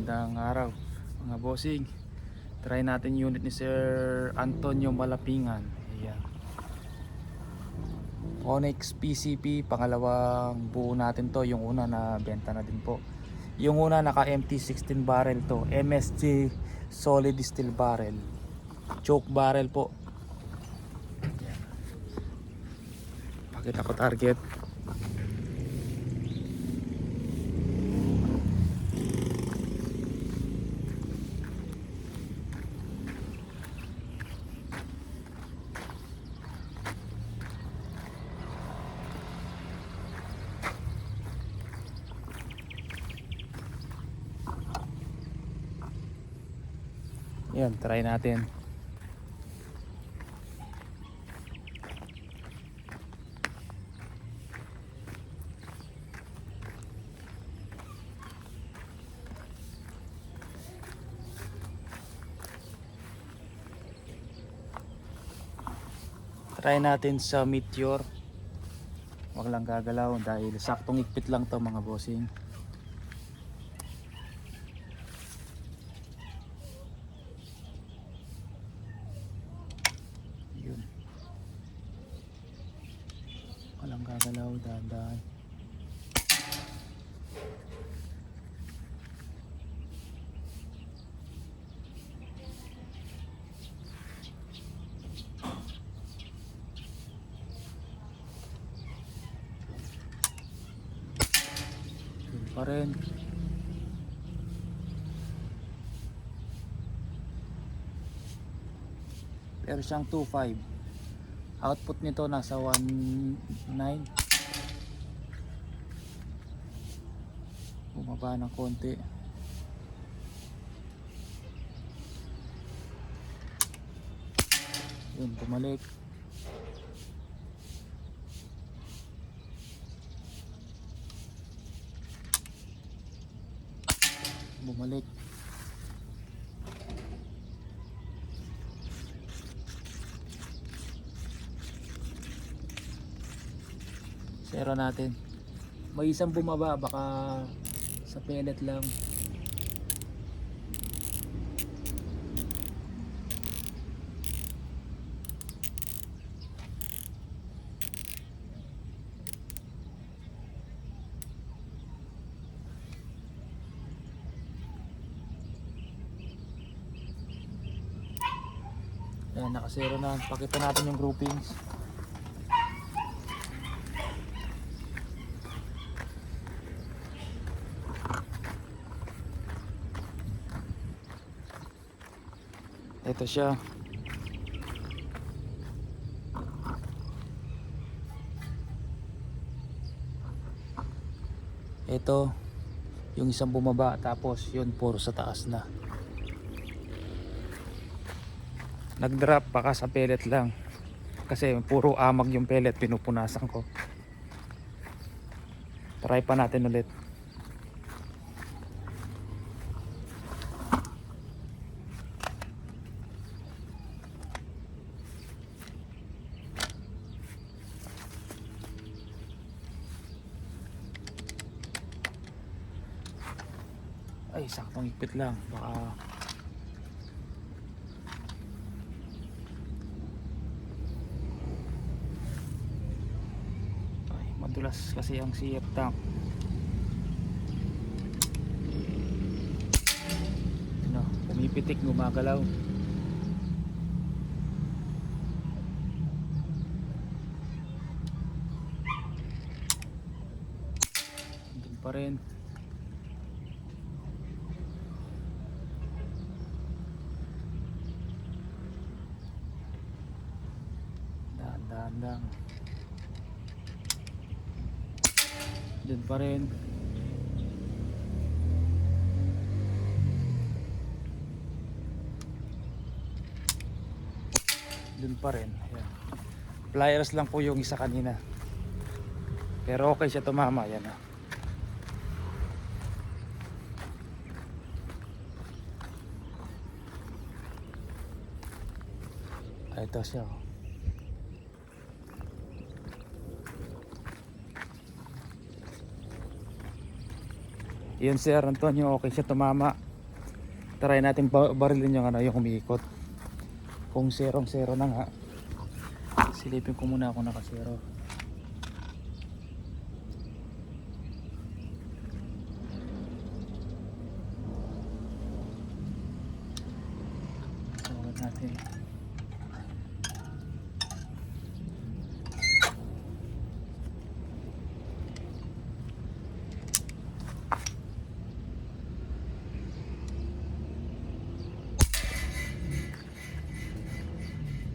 Magandang araw mga bossing. Try natin unit ni Sir Antonio Malapingan. Ayan. Onyx PCP, pangalawang buo natin to. Yung una na benta na din po. Yung una naka empty 16 barrel to. MSG solid steel barrel. Choke barrel po. Ayan. Pakita ko target. Yan, try natin. Try natin sa Meteor. Wag lang gagalaw dahil saktong ikpit lang to mga bossing. Yun. Walang gagalaw, dahan-dahan. Yun pa rin. Pero siyang 2.5. Output nito nasa 1.9. Bumaba ng konti. Yun, bumalik. Bumalik. Zero natin. May isang bumaba, baka sa pellet lang. Ayan, nakasero na. Pakita natin yung groupings. Ito siya. Ito yung isang bumaba, tapos yun puro sa taas na. Nag-drop baka sa pellet lang. Kasi puro amag yung pellet, pinupunasan ko. Try pa natin ulit. Ay, saktong ipit lang. Baka ay, madulas kasi ang CF tank. Ano, pumipitik, gumagalaw. Hindi pa rin. Dahan lang. Diyan pa rin. Diyan pa rin. Ayan. Pliers lang po yung isa kanina. Pero okay siya tumama. Yan na. Ito siya. Yun Sir Antonio, okay siya tumama. Try natin barilin yung ano, yung umiikot. Kung zerong zero na nga. Silipin ko muna ako naka-zero. Tawag natin.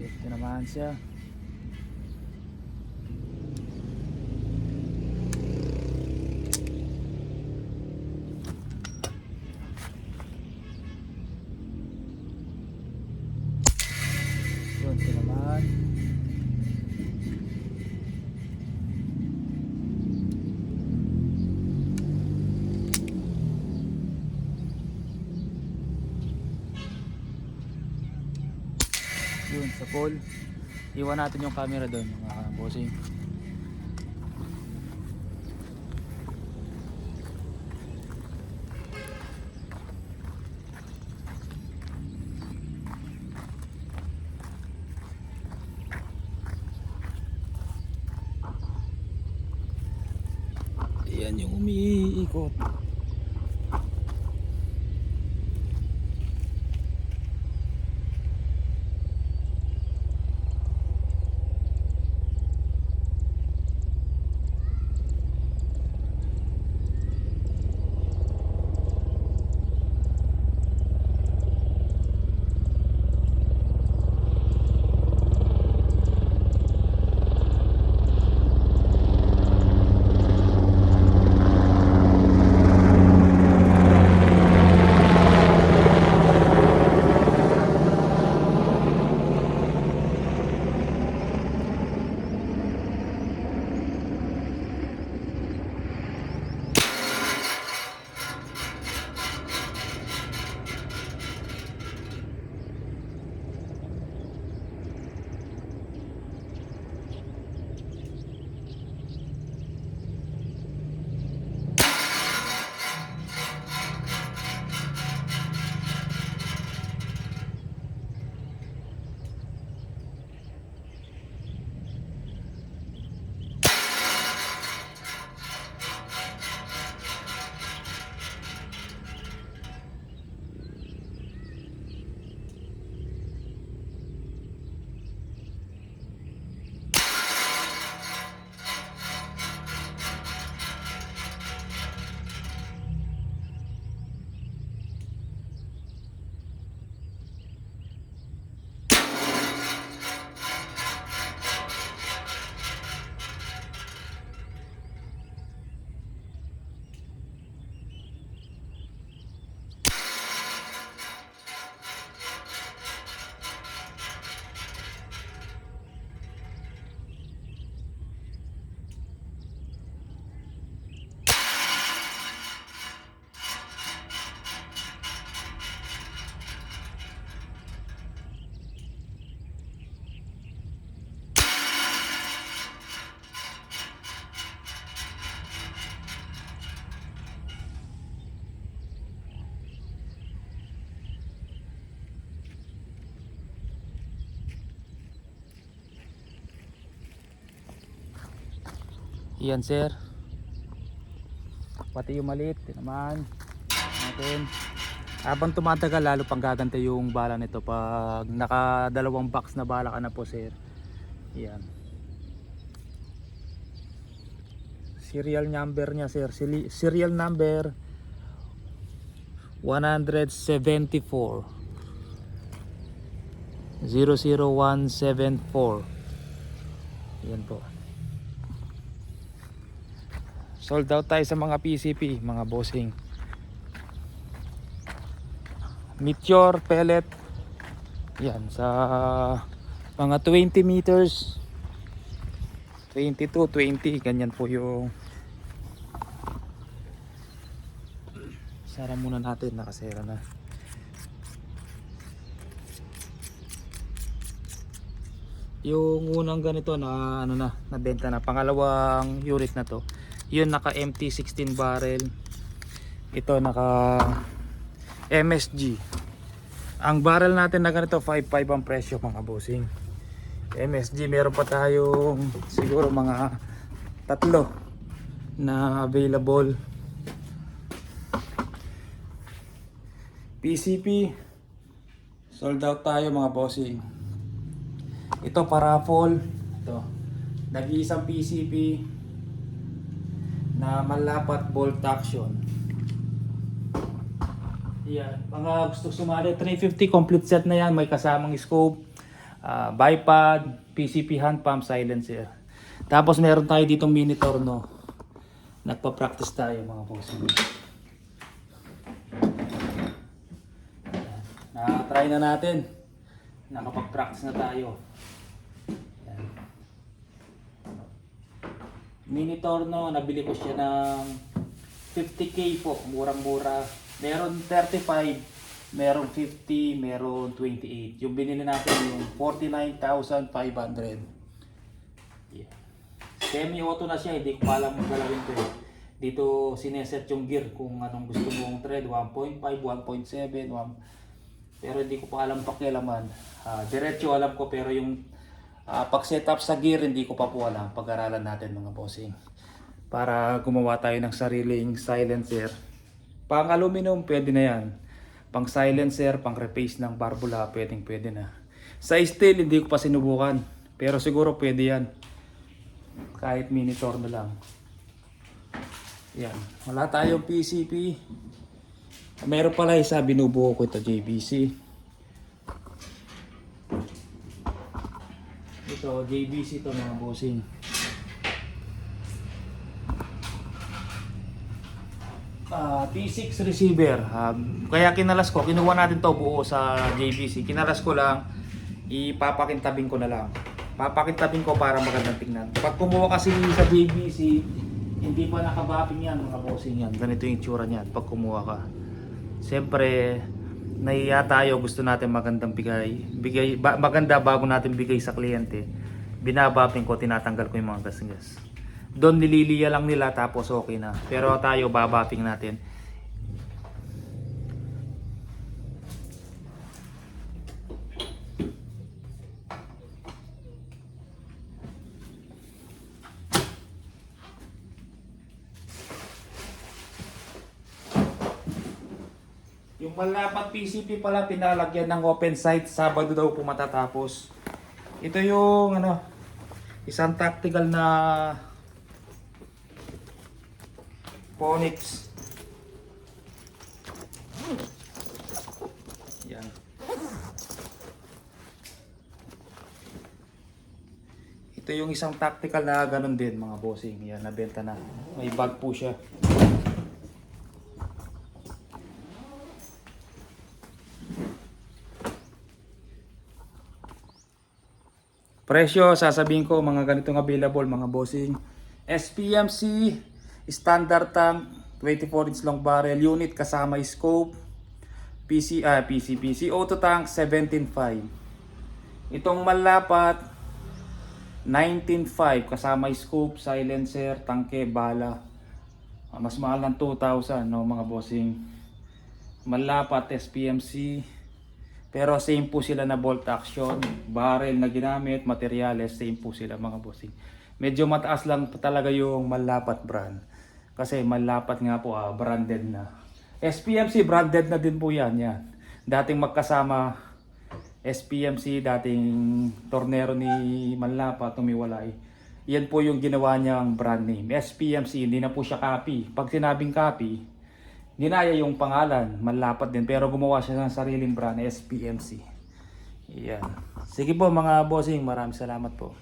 Ito naman siya. Yun, ito naman. Yun, sa pole. Iwan natin yung camera doon, mga bossing. Ayan yung umiikot. Yan sir. Pati yung maliit naman natin. Habang tumatagal lalo pang gaganda yung bala nito pag nakadalawang box na bala ka na po sir. Yan. Serial number niya sir. Serial number 174 00174. Yan po. Sold out tayo sa mga PCP, mga bossing. Meteor pellet. Yan sa mga 20 meters. 22, 20, ganyan po yung. Sara muna natin, nakasera na. Yung unang ganito na ano na, nabenta na, pangalawang unit na to. Yun naka empty 16 barrel. Ito naka MSG. Ang barrel natin na ganito 5.5 ang presyo mga bossing. MSG meron pa tayong siguro mga tatlo na available. PCP sold out tayo mga bossing. Ito paraffol. Ito nag-iisang PCP na malapat bolt action. Yan, mga gusto sumali 350 complete set na yan, may kasamang scope, bipod, PCP hand pump, silencer. Tapos meron tayo dito mini torno. Nagpa-practice tayo mga bossing. Na-try na natin. Nakapag-practice na tayo. Yan. Mini torno, nabili ko siya ng 50k po, murang-mura. Meron 35, meron 50, meron 28. Yung binili natin yung 49,500. Yeah. Semi-auto na siya, hindi ko pa alam kung galawin ko. Dito sineset yung gear kung anong gusto mong thread, 1.5, 1.7, 1. Pero hindi ko pa alam pakialaman. Diretso alam ko pero yung pag-setup sa gear hindi ko pa po alam. Pag-aralan natin mga bossing. Para gumawa tayo ng sariling silencer. Pang aluminum, pwede na yan. Pang silencer, pang replace ng barbula, pwede na. Sa steel, hindi ko pa sinubukan. Pero siguro pwede yan. Kahit mini torno lang. Yan. Wala tayong PCP. Meron pala isa, binubuo ko ito, JBC. Ito, JBC ito mga bossing. T6 receiver. Kaya kinalas ko, kinuha natin to buo sa JBC. Kinalas ko lang, ipapakintabing ko na lang. Papakintabing ko para magandang tingnan. Pag kumuha kasi sa JBC, hindi pa nakabapping yan mga bossing yan. Ganito yung itsura niyan pag kumuha ka. Siyempre, nahiya tayo, gusto natin magandang maganda bago natin bigay sa kliyente. Binabapping ko, tinatanggal ko yung mga gas-gas. Doon nililiya lang nila tapos okay na. Pero tayo babapping natin. Yung malapat PCP pala pinalagyan ng open site, Sabado daw po matatapos. Ito yung isang tactical na Phonics. Yan. Ito yung isang tactical na ganun din mga bossing. Yan, nabenta na. May bag po siya. Presyo, sasabihin ko mga ganitong available mga bossing. SPMC standard tank, 24-inch long barrel unit kasama scope, PCPC auto tank 17.5. Itong malapat 19.5 kasama scope, silencer, tangke, bala. Mas mahal ng 2,000 no mga bossing. Malapat SPMC. Pero same po sila na bolt action, barrel na ginamit, materyales same po sila mga bossing. Medyo mataas lang talaga yung malapat brand. Kasi malapat nga po branded na. SPMC branded na din po yan. Dating magkasama SPMC, dating tornero ni Malapat, tumiwalay. Yan po yung ginawa niyang brand name. SPMC, hindi na po siya copy. Pag sinabing copy, ginaya yung pangalan, Malapat din. Pero gumawa siya ng sariling brand, SPMC. Yan. Sige po mga bossing, maraming salamat po.